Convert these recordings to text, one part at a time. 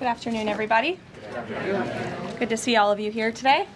Good afternoon, everybody. Good afternoon. Good to see all of you here today.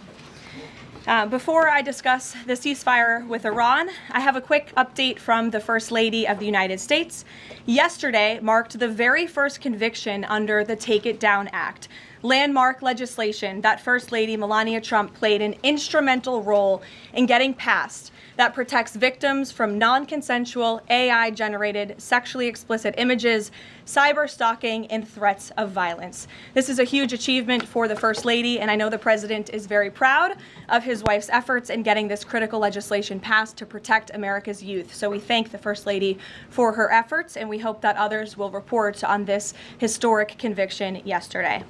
Before I discuss the ceasefire with Iran, I have a quick update from the First Lady of the United States. Yesterday marked the very first conviction under the Take It Down Act, landmark legislation that First Lady Melania Trump played an instrumental role in getting passed, that protects victims from non-consensual AI-generated sexually explicit images, cyber stalking, and threats of violence. This is a huge achievement for the First Lady, and I know the President is very proud of his wife's efforts in getting this critical legislation passed to protect America's youth. So we thank the First Lady for her efforts, and we hope that others will report on this historic conviction yesterday.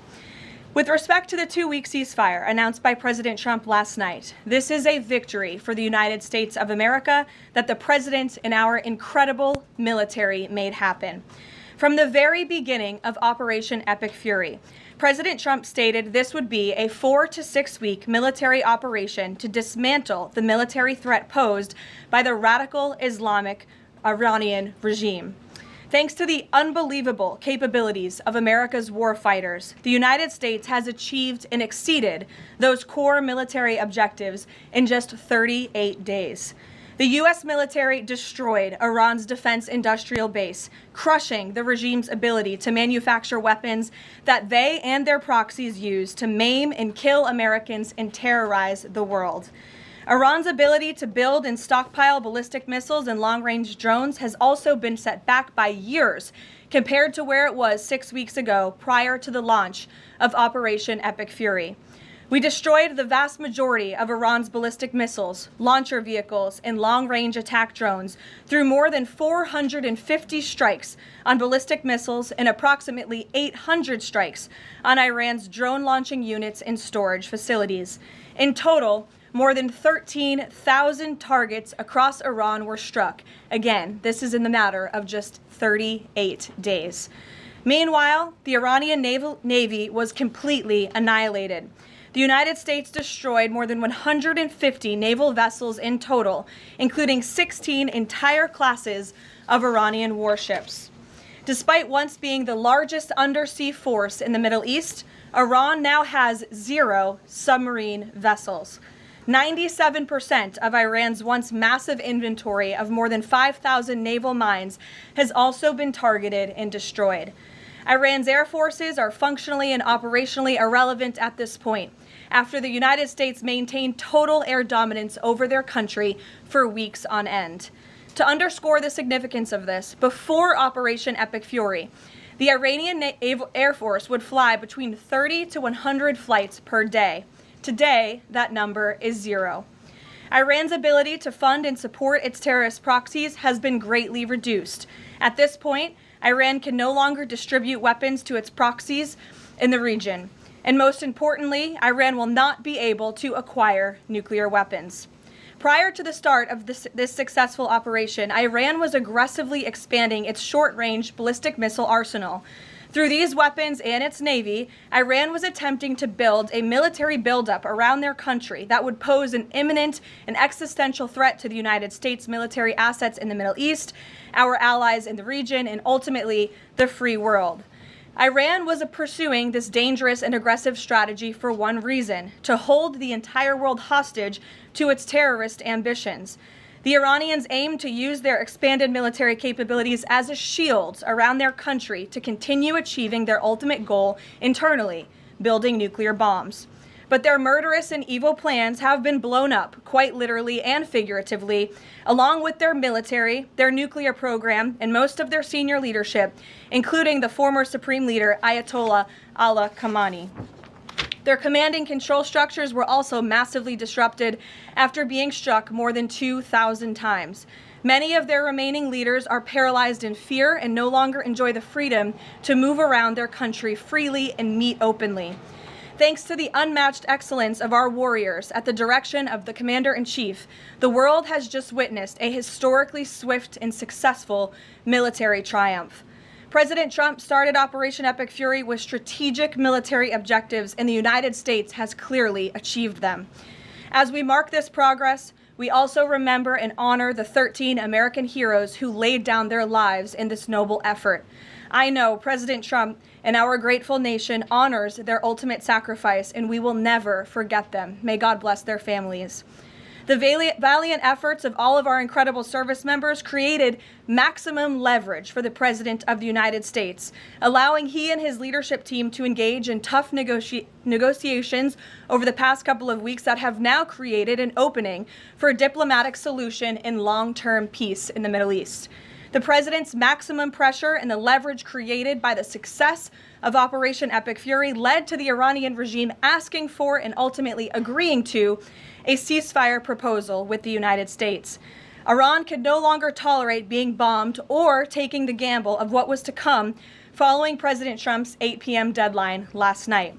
With respect to the two-week ceasefire announced by President Trump last night, this is a victory for the United States of America that the President and our incredible military made happen. From the very beginning of Operation Epic Fury, President Trump stated this would be a 4 to 6 week military operation to dismantle the military threat posed by the radical Islamic Iranian regime. Thanks to the unbelievable capabilities of America's war fighters, the United States has achieved and exceeded those core military objectives in just 38 days. The U.S. military destroyed Iran's defense industrial base, crushing the regime's ability to manufacture weapons that they and their proxies use to maim and kill Americans and terrorize the world. Iran's ability to build and stockpile ballistic missiles and long-range drones has also been set back by years compared to where it was 6 weeks ago prior to the launch of Operation Epic Fury. We destroyed the vast majority of Iran's ballistic missiles, launcher vehicles, and long-range attack drones through more than 450 strikes on ballistic missiles and approximately 800 strikes on Iran's drone launching units and storage facilities. In total, more than 13,000 targets across Iran were struck. Again, this is in the matter of just 38 days. Meanwhile, the Iranian Navy was completely annihilated. The United States destroyed more than 150 naval vessels in total, including 16 entire classes of Iranian warships. Despite once being the largest undersea force in the Middle East, Iran now has 0 submarine vessels. 97% of Iran's once massive inventory of more than 5,000 naval mines has also been targeted and destroyed. Iran's air forces are functionally and operationally irrelevant at this point, after the United States maintained total air dominance over their country for weeks on end. To underscore the significance of this, before Operation Epic Fury, the Iranian Air Force would fly between 30 to 100 flights per day. Today, that number is 0. Iran's ability to fund and support its terrorist proxies has been greatly reduced. At this point, Iran can no longer distribute weapons to its proxies in the region. And most importantly, Iran will not be able to acquire nuclear weapons. Prior to the start of this successful operation, Iran was aggressively expanding its short-range ballistic missile arsenal. Through these weapons and its navy, Iran was attempting to build a military buildup around their country that would pose an imminent and existential threat to the United States military assets in the Middle East, our allies in the region, and ultimately the free world. Iran was pursuing this dangerous and aggressive strategy for one reason: to hold the entire world hostage to its terrorist ambitions. The Iranians aim to use their expanded military capabilities as a shield around their country to continue achieving their ultimate goal internally, building nuclear bombs. But their murderous and evil plans have been blown up, quite literally and figuratively, along with their military, their nuclear program, and most of their senior leadership, including the former Supreme Leader Ayatollah Ali Khamenei. Their command and control structures were also massively disrupted after being struck more than 2,000 times. Many of their remaining leaders are paralyzed in fear and no longer enjoy the freedom to move around their country freely and meet openly. Thanks to the unmatched excellence of our warriors at the direction of the Commander-in-Chief, the world has just witnessed a historically swift and successful military triumph. President Trump started Operation Epic Fury with strategic military objectives, and the United States has clearly achieved them. As we mark this progress, we also remember and honor the 13 American heroes who laid down their lives in this noble effort. I know President Trump and our grateful nation honors their ultimate sacrifice, and we will never forget them. May God bless their families. The valiant efforts of all of our incredible service members created maximum leverage for the President of the United States, allowing he and his leadership team to engage in tough negotiations over the past couple of weeks that have now created an opening for a diplomatic solution and long-term peace in the Middle East. The President's maximum pressure and the leverage created by the success of Operation Epic Fury led to the Iranian regime asking for and ultimately agreeing to a ceasefire proposal with the United States. Iran could no longer tolerate being bombed or taking the gamble of what was to come following President Trump's 8 p.m. deadline last night.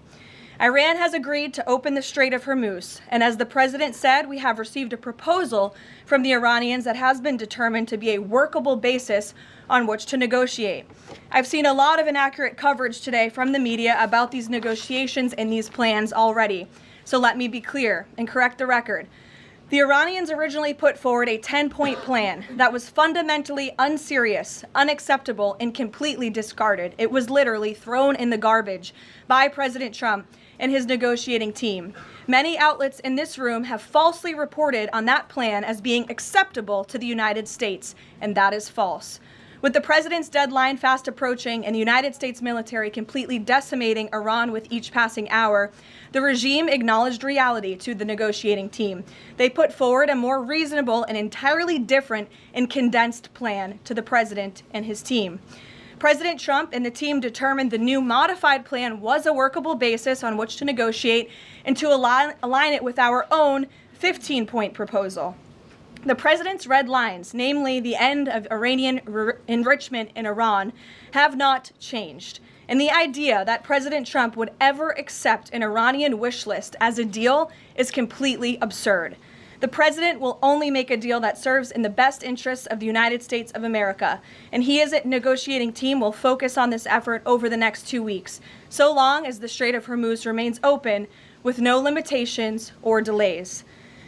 Iran has agreed to open the Strait of Hormuz, and as the President said, we have received a proposal from the Iranians that has been determined to be a workable basis on which to negotiate. I've seen a lot of inaccurate coverage today from the media about these negotiations and these plans already. So let me be clear and correct the record. The Iranians originally put forward a 10-point plan that was fundamentally unserious, unacceptable, and completely discarded. It was literally thrown in the garbage by President Trump and his negotiating team. Many outlets in this room have falsely reported on that plan as being acceptable to the United States, and that is false. With the President's deadline fast approaching and the United States military completely decimating Iran with each passing hour, the regime acknowledged reality to the negotiating team. They put forward a more reasonable and entirely different and condensed plan to the President and his team. President Trump and the team determined the new modified plan was a workable basis on which to negotiate and to align it with our own 15-point proposal. The President's red lines, namely the end of Iranian enrichment in Iran, have not changed. And the idea that President Trump would ever accept an Iranian wish list as a deal is completely absurd. The President will only make a deal that serves in the best interests of the United States of America, and he as a negotiating team will focus on this effort over the next 2 weeks, so long as the Strait of Hormuz remains open with no limitations or delays.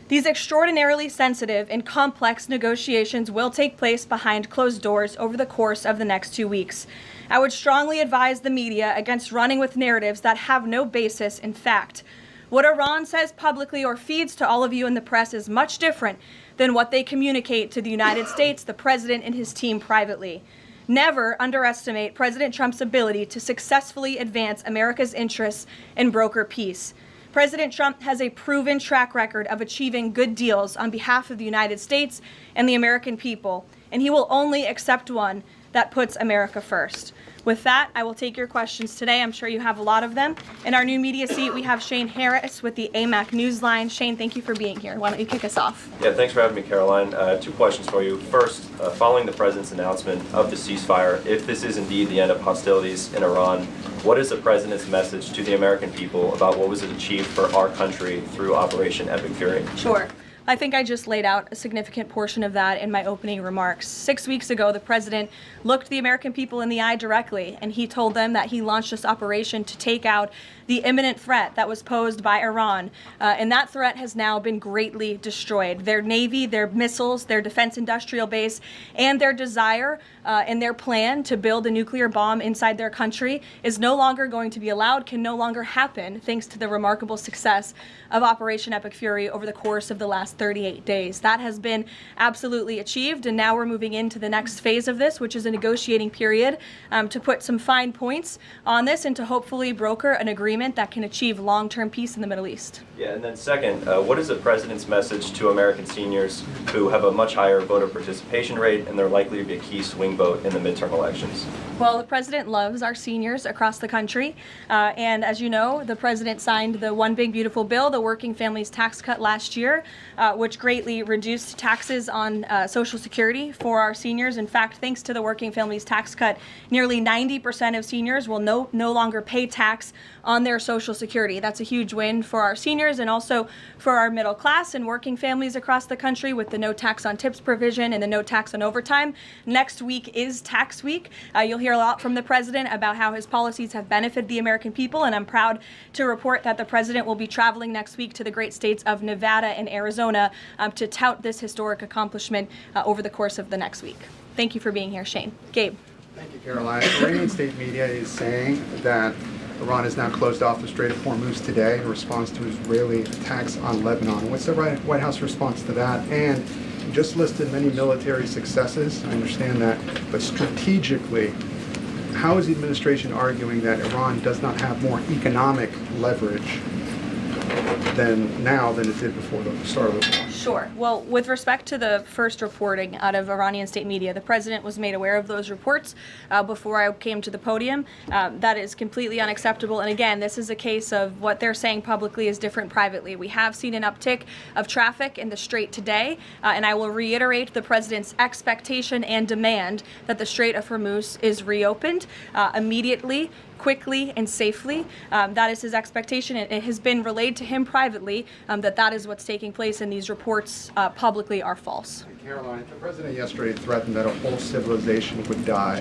These extraordinarily sensitive and complex negotiations will take place behind closed doors over the course of the next 2 weeks. I would strongly advise the media against running with narratives that have no basis in fact. What Iran says publicly or feeds to all of you in the press is much different than what they communicate to the United States, the President, and his team privately. Never underestimate President Trump's ability to successfully advance America's interests and broker peace. President Trump has a proven track record of achieving good deals on behalf of the United States and the American people, and he will only accept one that puts America first. With that, I will take your questions today. I'm sure you have a lot of them. In our new media seat, we have Shane Harris with the AMAC Newsline. Shane, thank you for being here. Why don't you kick us off? Yeah, thanks for having me, Caroline. 2 questions for you. First, following the President's announcement of the ceasefire, if this is indeed the end of hostilities in Iran, what is the President's message to the American people about what was achieved for our country through Operation Epic Fury? Sure. I think I just laid out a significant portion of that in my opening remarks. 6 weeks ago, the President looked the American people in the eye directly, and he told them that he launched this operation to take out the imminent threat that was posed by Iran. And that threat has now been greatly destroyed. Their Navy, their missiles, their defense industrial base, and their desire and their plan to build a nuclear bomb inside their country is no longer going to be allowed, can no longer happen, thanks to the remarkable success of Operation Epic Fury over the course of the last 38 days. That has been absolutely achieved, and now we're moving into the next phase of this, which is a negotiating period to put some fine points on this and to hopefully broker an agreement that can achieve long-term peace in the Middle East. Yeah, and then second, what is the President's message to American seniors who have a much higher voter participation rate and they're likely to be a key swing vote in the midterm elections? Well, the President loves our seniors across the country, and as you know, the President signed the One Big Beautiful Bill, the Working Families Tax Cut last year, which greatly reduced taxes on Social Security for our seniors. In fact, thanks to the Working Families Tax Cut, nearly 90% of seniors will no longer pay tax on their Social Security. That's a huge win for our seniors and also for our middle class and working families across the country with the no tax on tips provision and the no tax on overtime. Next week is tax week. You'll hear a lot from the President about how his policies have benefited the American people, and I'm proud to report that the President will be traveling next week to the great states of Nevada and Arizona to tout this historic accomplishment over the course of the next week. Thank you for being here, Shane. Gabe. Thank you, Caroline. Iranian state media is saying that Iran has now closed off the Strait of Hormuz today in response to Israeli attacks on Lebanon. What's the White House response to that? And you just listed many military successes. I understand that. But strategically, how is the administration arguing that Iran does not have more economic leverage than it did before the start of the war? Sure. Well, with respect to the first reporting out of Iranian state media, the president was made aware of those reports before I came to the podium. That is completely unacceptable. And again, this is a case of what they're saying publicly is different privately. We have seen an uptick of traffic in the Strait today, and I will reiterate the president's expectation and demand that the Strait of Hormuz is reopened immediately, quickly, and safely. That is his expectation. It has been relayed to him privately that is what's taking place, and these reports publicly are false. Caroline, the president yesterday threatened that a whole civilization would die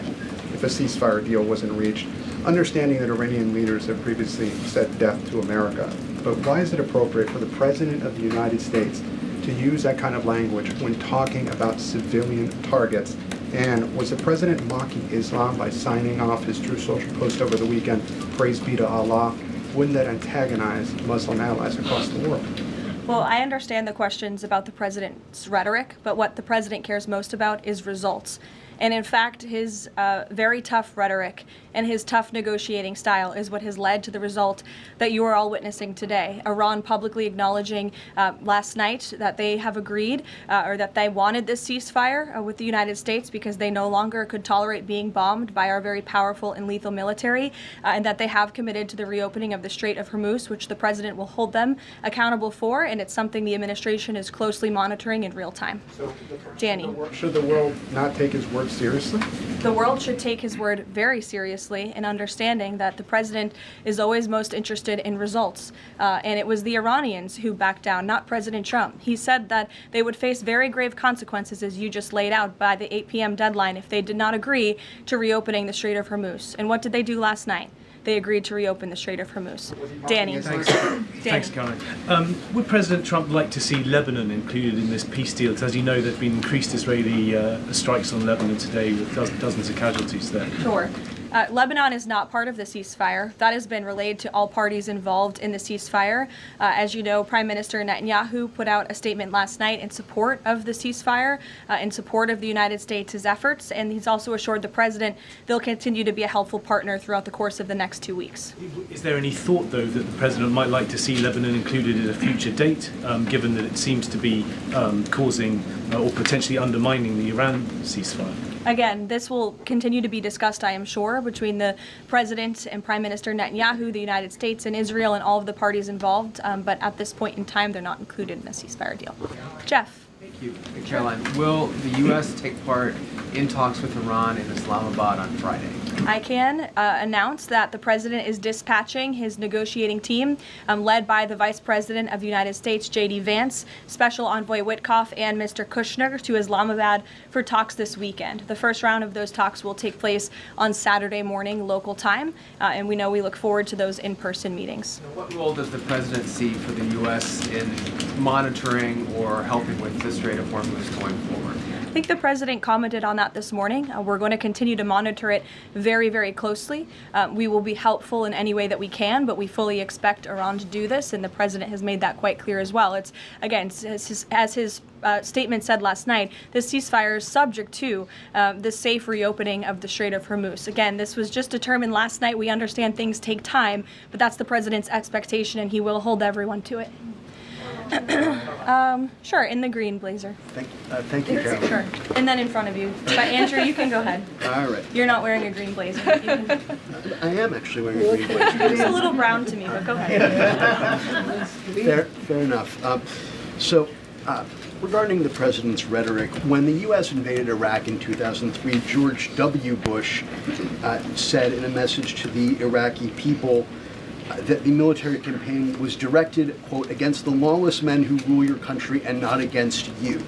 if a ceasefire deal wasn't reached, understanding that Iranian leaders have previously said death to America. But why is it appropriate for the president of the United States to use that kind of language when talking about civilian targets? And was the president mocking Islam by signing off his True Social post over the weekend, praise be to Allah? Wouldn't that antagonize Muslim allies across the world? Well, I understand the questions about the president's rhetoric, but what the president cares most about is results. And in fact, his very tough rhetoric and his tough negotiating style is what has led to the result that you are all witnessing today. Iran publicly acknowledging last night that they have agreed or that they wanted this ceasefire with the United States because they no longer could tolerate being bombed by our very powerful and lethal military, and that they have committed to the reopening of the Strait of Hormuz, which the president will hold them accountable for, and it's something the administration is closely monitoring in real time. So, Danny. Should the world not take his word seriously? The world should take his word very seriously in understanding that the president is always most interested in results. And it was the Iranians who backed down, not President Trump. He said that they would face very grave consequences, as you just laid out, by the 8 p.m. deadline if they did not agree to reopening the Strait of Hormuz. And what did they do last night? They agreed to reopen the Strait of Hormuz. Danny. Thanks, Caroline. Would President Trump like to see Lebanon included in this peace deal? Because as you know, there have been increased Israeli strikes on Lebanon today with dozens of casualties there. Sure. Lebanon is not part of the ceasefire. That has been relayed to all parties involved in the ceasefire. As you know, Prime Minister Netanyahu put out a statement last night in support of the ceasefire, in support of the United States' efforts, and he's also assured the president they'll continue to be a helpful partner throughout the course of the next 2 weeks. Is there any thought, though, that the president might like to see Lebanon included at a future date, given that it seems to be causing or potentially undermining the Iran ceasefire? Again, this will continue to be discussed, I am sure, between the president and Prime Minister Netanyahu, the United States and Israel, and all of the parties involved. But at this point in time, they're not included in a ceasefire deal. Jeff. Thank you. Caroline, will the U.S. take part in talks with Iran in Islamabad on Friday? I can announce that the president is dispatching his negotiating team, led by the Vice President of the United States, J.D. Vance, Special Envoy Witkoff, and Mr. Kushner to Islamabad for talks this weekend. The first round of those talks will take place on Saturday morning local time, and we look forward to those in-person meetings. What role does the president see for the U.S. in monitoring or helping with the Strait of Hormuz going forward? I think the president commented on that this morning. We're going to continue to monitor it very, very closely. We will be helpful in any way that we can, but we fully expect Iran to do this, and the president has made that quite clear as well. It's, again, as his statement said last night, this ceasefire is subject to the safe reopening of the Strait of Hormuz. Again, this was just determined last night. We understand things take time, but that's the president's expectation, and he will hold everyone to it. Sure, in the green blazer. Thank you, Caroline. Sure, and then in front of you. But Andrew, you can go ahead. All right. You're not wearing a green blazer. You can... I am actually wearing a green blazer. It's a little brown to me, but go ahead. Fair enough. Regarding the president's rhetoric, when the U.S. invaded Iraq in 2003, George W. Bush said in a message to the Iraqi people that the military campaign was directed, quote, against the lawless men who rule your country and not against you.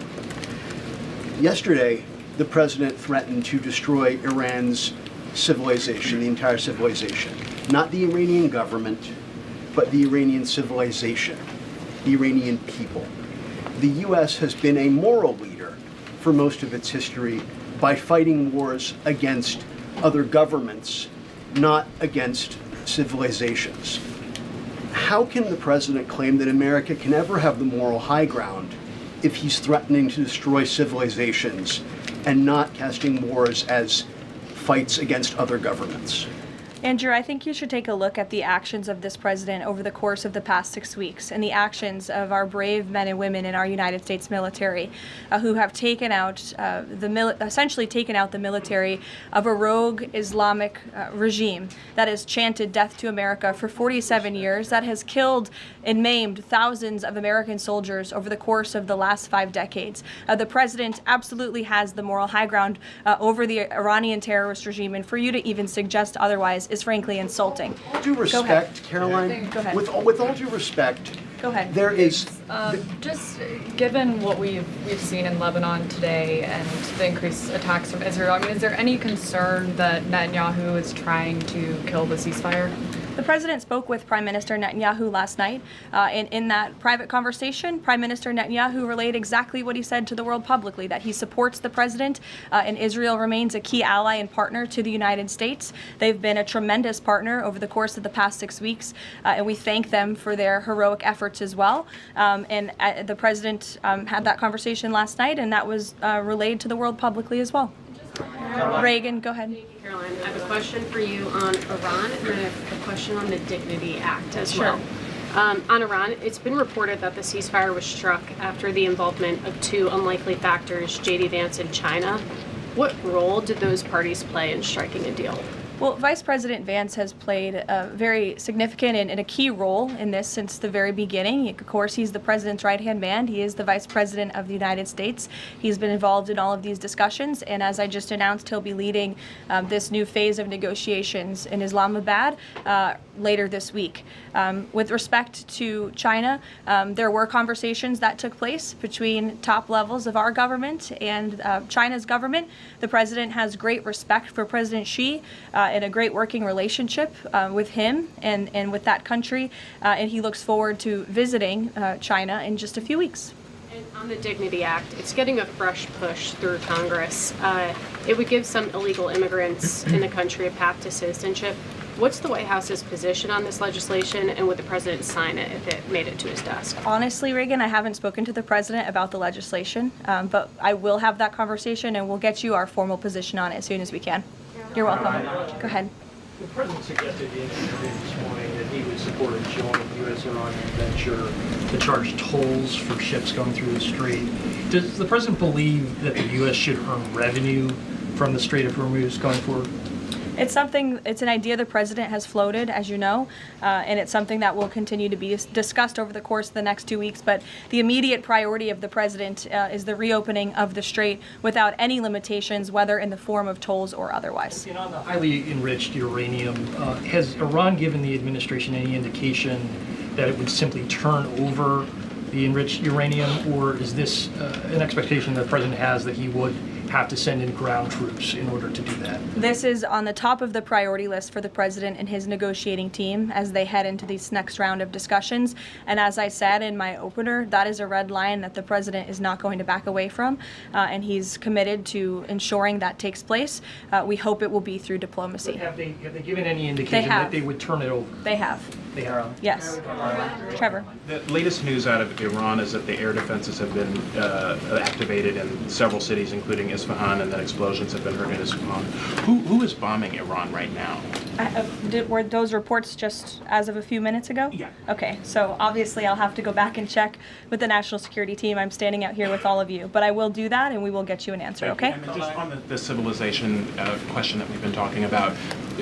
Yesterday, the president threatened to destroy Iran's civilization, the entire civilization. Not the Iranian government, but the Iranian civilization, the Iranian people. The U.S. has been a moral leader for most of its history by fighting wars against other governments, not against civilizations. How can the president claim that America can ever have the moral high ground if he's threatening to destroy civilizations and not casting wars as fights against other governments? Andrew, I think you should take a look at the actions of this president over the course of the past 6 weeks and the actions of our brave men and women in our United States military who have taken out essentially taken out the military of a rogue Islamic regime that has chanted death to America for 47 years, that has killed and maimed thousands of American soldiers over the course of the last 5 decades. The president absolutely has the moral high ground over the Iranian terrorist regime, and for you to even suggest otherwise is frankly insulting. With all due respect, Caroline, Go ahead. with all due respect, Go ahead. there is Just given what we've seen in Lebanon today and the increased attacks from Israel, I mean, is there any concern that Netanyahu is trying to kill the ceasefire? The president spoke with Prime Minister Netanyahu last night. And in that private conversation, Prime Minister Netanyahu relayed exactly what he said to the world publicly, that he supports the president and Israel remains a key ally and partner to the United States. They've been a tremendous partner over the course of the past 6 weeks, and we thank them for their heroic efforts as well. And the president had that conversation last night, and that was relayed to the world publicly as well. Reagan, go ahead. Caroline, I have a question for you on Iran and then a question on the Dignity Act as Sure. well. On Iran, it's been reported that the ceasefire was struck after the involvement of 2 unlikely factors, J.D. Vance and China. What role did those parties play in striking a deal? Well, Vice President Vance has played a very significant and a key role in this since the very beginning. Of course, he's the president's right-hand man. He is the vice president of the United States. He's been involved in all of these discussions, and as I just announced, he'll be leading this new phase of negotiations in Islamabad later this week. With respect to China, there were conversations that took place between top levels of our government and China's government. The president has great respect for President Xi and a great working relationship with him and with that country, and he looks forward to visiting China in just a few weeks. And on the Dignity Act, it's getting a fresh push through Congress. It would give some illegal immigrants in the country a path to citizenship. What's the White House's position on this legislation, and would the president sign it if it made it to his desk? Honestly, Reagan, I haven't spoken to the president about the legislation, but I will have that conversation, and we'll get you our formal position on it as soon as we can. You're welcome. Go ahead. The president suggested in an interview this morning that he would support a joint U.S.-Iran venture to charge tolls for ships going through the strait. Does the president believe that the U.S. should earn revenue from the Strait of Hormuz going forward? It's an idea the president has floated, as you know, and it's something that will continue to be discussed over the course of the next 2 weeks. But the immediate priority of the president is the reopening of the strait without any limitations, whether in the form of tolls or otherwise. And on the highly enriched uranium, has Iran given the administration any indication that it would simply turn over the enriched uranium, or is this an expectation that the president has that he would have to send in ground troops in order to do that? This is on the top of the priority list for the president and his negotiating team as they head into this next round of discussions. And as I said in my opener, that is a red line that the president is not going to back away from, and he's committed to ensuring that takes place. We hope it will be through diplomacy. But have they given any indication that they would turn it over? They have. They have. Yes. Trevor. The latest news out of Iran is that the air defenses have been activated in several cities, including Isfahan, and that explosions have been heard in Isfahan. Who is bombing Iran right now? Were those reports just as of a few minutes ago? Yeah. Okay, so obviously I'll have to go back and check with the national security team. I'm standing out here with all of you, but I will do that and we will get you an answer, okay? And just on the civilization question that we've been talking about.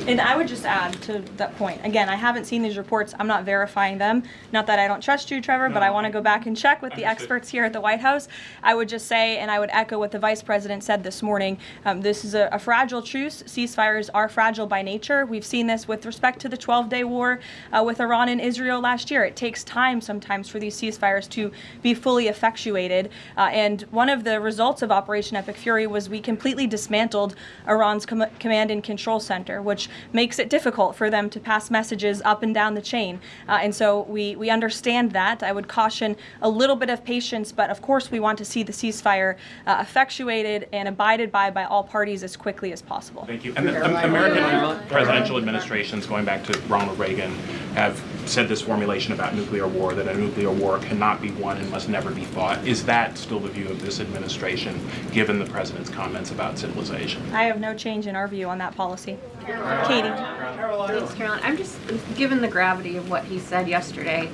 And I would just add to that point, again, I haven't seen these reports. I'm not verifying them. Not that I don't trust you, Trevor, but I want to go back and check with the experts here at the White House. I would just say, and I would echo what the Vice President said this morning, this is a fragile truce. Ceasefires are fragile by nature. We've seen this with respect to the 12-day war with Iran and Israel last year. It takes time sometimes for these ceasefires to be fully effectuated. And one of the results of Operation Epic Fury was we completely dismantled Iran's command and control center, which makes it difficult for them to pass messages up and down the chain. And so we understand that. I would caution a little bit of patience, but of course we want to see the ceasefire effectuated and abided by all parties as quickly as possible. Thank you. And the American presidential administrations, going back to Ronald Reagan, have said this formulation about nuclear war, that a nuclear war cannot be won and must never be fought. Is that still the view of this administration, given the president's comments about civilization? I have no change in our view on that policy. Katie. Thanks, Caroline. I'm just, given the gravity of what he said yesterday,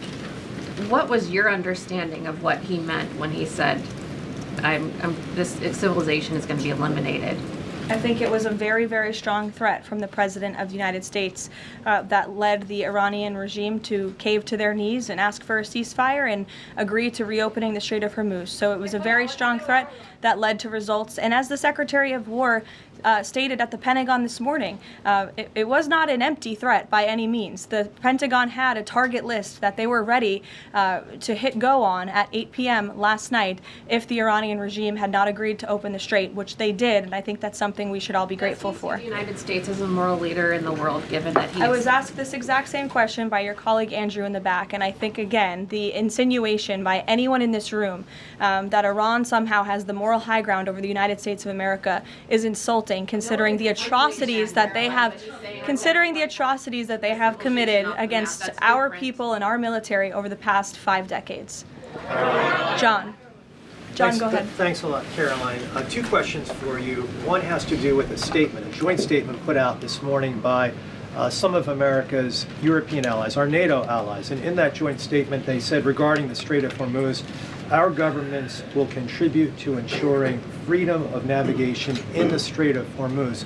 what was your understanding of what he meant when he said, this civilization is going to be eliminated? I think it was a very, very strong threat from the President of the United States that led the Iranian regime to cave to their knees and ask for a ceasefire and agree to reopening the Strait of Hormuz. So it was a very strong threat that led to results. And as the Secretary of War stated at the Pentagon this morning, it was not an empty threat by any means. The Pentagon had a target list that they were ready to hit go on at 8 p.m. last night if the Iranian regime had not agreed to open the strait, which they did, and I think that's something we should all be grateful for. The United States is a moral leader in the world, given that I was asked this exact same question by your colleague Andrew in the back, and I think, again, the insinuation by anyone in this room that Iran somehow has the moral high ground over the United States of America is insulting, considering the atrocities that they have committed against our people and our military over the past 5 decades. John, go ahead. Thanks a lot, Caroline. 2 questions for you. One has to do with a statement, a joint statement put out this morning by some of America's European allies, our NATO allies. And in that joint statement, they said regarding the Strait of Hormuz, our governments will contribute to ensuring freedom of navigation in the Strait of Hormuz.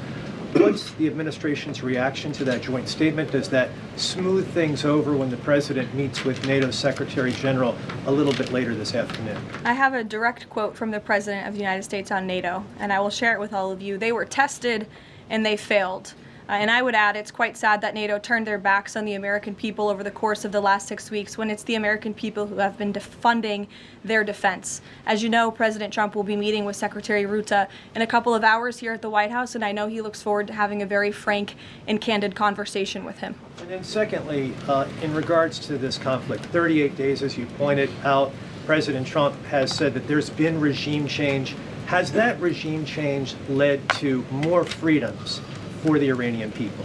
What's the administration's reaction to that joint statement? Does that smooth things over when the president meets with NATO Secretary General a little bit later this afternoon? I have a direct quote from the President of the United States on NATO, and I will share it with all of you. They were tested and they failed. And I would add, it's quite sad that NATO turned their backs on the American people over the course of the last 6 weeks when it's the American people who have been funding their defense. As you know, President Trump will be meeting with Secretary Ruta in a couple of hours here at the White House, and I know he looks forward to having a very frank and candid conversation with him. And then secondly, in regards to this conflict, 38 days, as you pointed out, President Trump has said that there's been regime change. Has that regime change led to more freedoms for the Iranian people?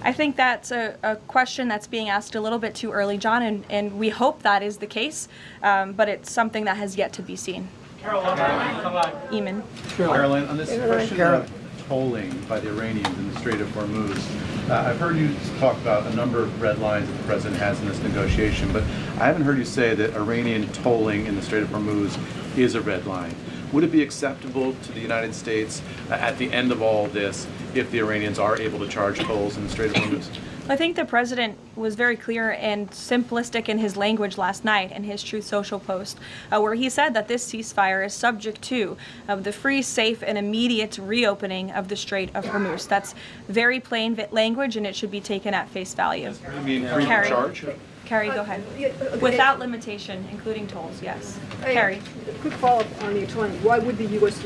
I think that's a question that's being asked a little bit too early, John, and we hope that is the case, but it's something that has yet to be seen. Eamon. Caroline, on this question of tolling by the Iranians in the Strait of Hormuz, I've heard you talk about a number of red lines that the president has in this negotiation, but I haven't heard you say that Iranian tolling in the Strait of Hormuz is a red line. Would it be acceptable to the United States at the end of all this if the Iranians are able to charge tolls in the Strait of Hormuz? I think the president was very clear and simplistic in his language last night in his Truth Social post, where he said that this ceasefire is subject to the free, safe, and immediate reopening of the Strait of Hormuz. That's very plain language, and it should be taken at face value. You mean free of charge? Carrie, go ahead. Without limitation, including tolls, yes. Carrie. Quick follow-up on the tolling. Why would the U.S.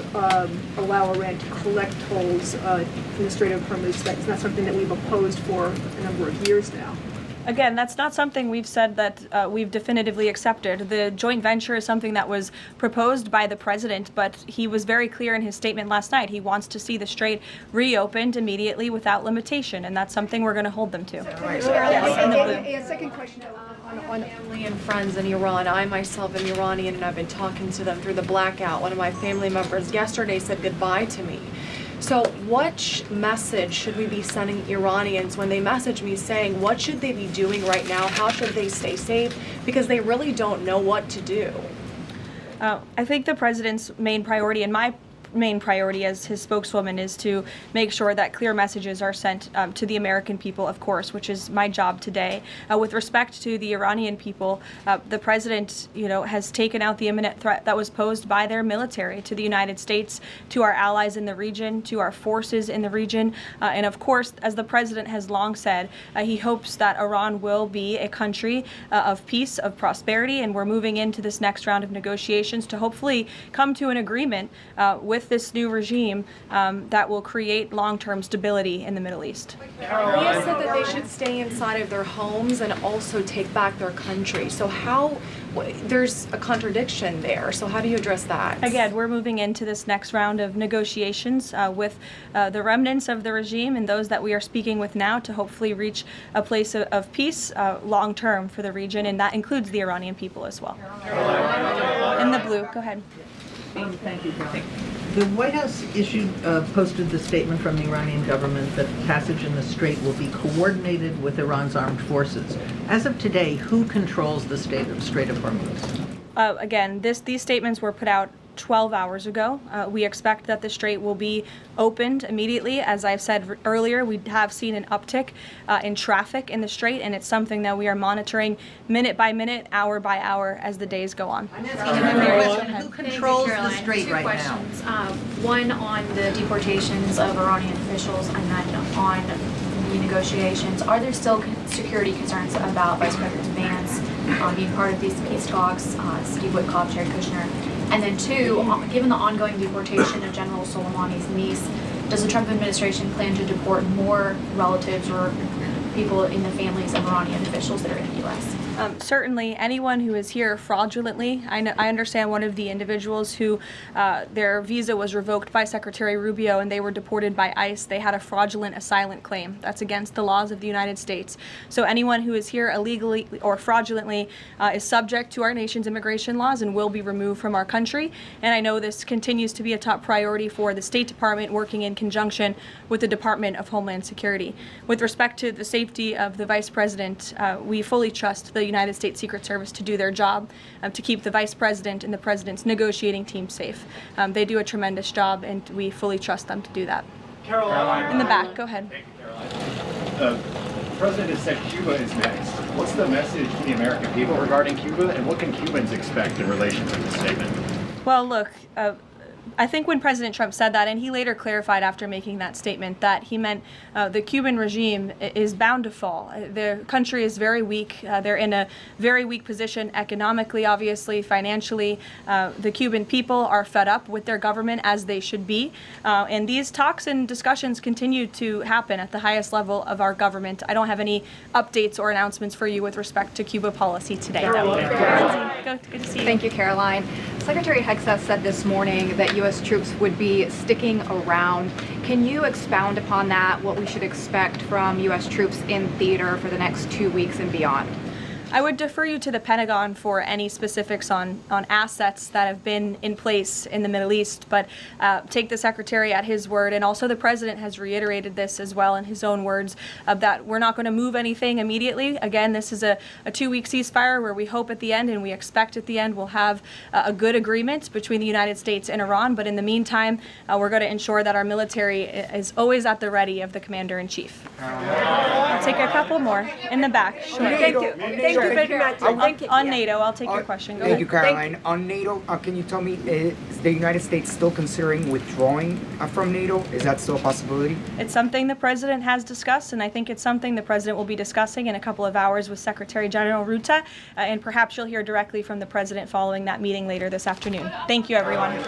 allow Iran to collect tolls from the Strait of Hormuz? That's not something that we've opposed for a number of years now. Again, that's not something we've said that we've definitively accepted. The joint venture is something that was proposed by the president, but he was very clear in his statement last night. He wants to see the strait reopened immediately without limitation, and that's something we're going to hold them to. Yes, second question. On family and friends in Iran. I myself am Iranian, and I've been talking to them through the blackout. One of my family members yesterday said goodbye to me. So what message should we be sending Iranians when they message me saying what should they be doing right now? How should they stay safe? Because they really don't know what to do. I think the president's main priority, and my main priority as his spokeswoman is to make sure that clear messages are sent to the American people, of course, which is my job today. With respect to the Iranian people, the president, has taken out the imminent threat that was posed by their military to the United States, to our allies in the region, to our forces in the region, and of course, as the president has long said, he hopes that Iran will be a country of peace, of prosperity, and we're moving into this next round of negotiations to hopefully come to an agreement with this new regime that will create long-term stability in the Middle East. He has said that they should stay inside of their homes and also take back their country. So there's a contradiction there. So how do you address that? Again, we're moving into this next round of negotiations with the remnants of the regime and those that we are speaking with now to hopefully reach a place of peace long-term for the region, and that includes the Iranian people as well. In the blue, go ahead. Thank you, Caroline. The White House posted the statement from the Iranian government that passage in the Strait will be coordinated with Iran's armed forces. As of today, who controls the Strait of Hormuz? Again, these statements were put out 12 hours ago. We expect that the Strait will be opened immediately. As I've said earlier, we have seen an uptick in traffic in the Strait, and it's something that we are monitoring minute by minute, hour by hour as the days go on. Who controls the Strait right now? One on the deportations of Iranian officials, and then on the negotiations. Are there still security concerns about Vice President Vance being part of these peace talks, Steve Witkoff, Jared Kushner? And then two, given the ongoing deportation of General Soleimani's niece, does the Trump administration plan to deport more relatives or people in the families of Iranian officials that are in the U.S.? Certainly, anyone who is here fraudulently. I understand one of the individuals who their visa was revoked by Secretary Rubio and they were deported by ICE. They had a fraudulent asylum claim. That's against the laws of the United States. So anyone who is here illegally or fraudulently is subject to our nation's immigration laws and will be removed from our country. And I know this continues to be a top priority for the State Department, working in conjunction with the Department of Homeland Security. With respect to the safety of the Vice President, we fully trust the United States Secret Service to do their job, to keep the Vice President and the President's negotiating team safe. They do a tremendous job, and we fully trust them to do that. Caroline. In the back, go ahead. Thank you, Caroline. The President said Cuba is next. What's the message to the American people regarding Cuba, and what can Cubans expect in relation to this statement? Well, look, I think when President Trump said that, and he later clarified after making that statement, that he meant the Cuban regime is bound to fall. The country is very weak. They're in a very weak position economically, obviously, financially. The Cuban people are fed up with their government, as they should be. And these talks and discussions continue to happen at the highest level of our government. I don't have any updates or announcements for you with respect to Cuba policy today. Good to see you. Thank you, Caroline. Secretary Hegseth said this morning that U.S. troops would be sticking around. Can you expound upon that, what we should expect from U.S. troops in theater for the next 2 weeks and beyond? I would defer you to the Pentagon for any specifics on assets that have been in place in the Middle East, but take the Secretary at his word, and also the President has reiterated this as well in his own words, that we're not going to move anything immediately. Again, this is a 2-week ceasefire where we hope at the end, and we expect at the end, we'll have a good agreement between the United States and Iran, but in the meantime, we're going to ensure that our military is always at the ready of the Commander-in-Chief. I'll take a couple more in the back. Sure. Thank you. Thank you very much. On NATO, I'll take your question. Go Thank you, ahead. Caroline. On NATO, can you tell me, is the United States still considering withdrawing from NATO? Is that still a possibility? It's something the President has discussed, and I think it's something the President will be discussing in a couple of hours with Secretary General Ruta, and perhaps you'll hear directly from the President following that meeting later this afternoon. Thank you, everyone.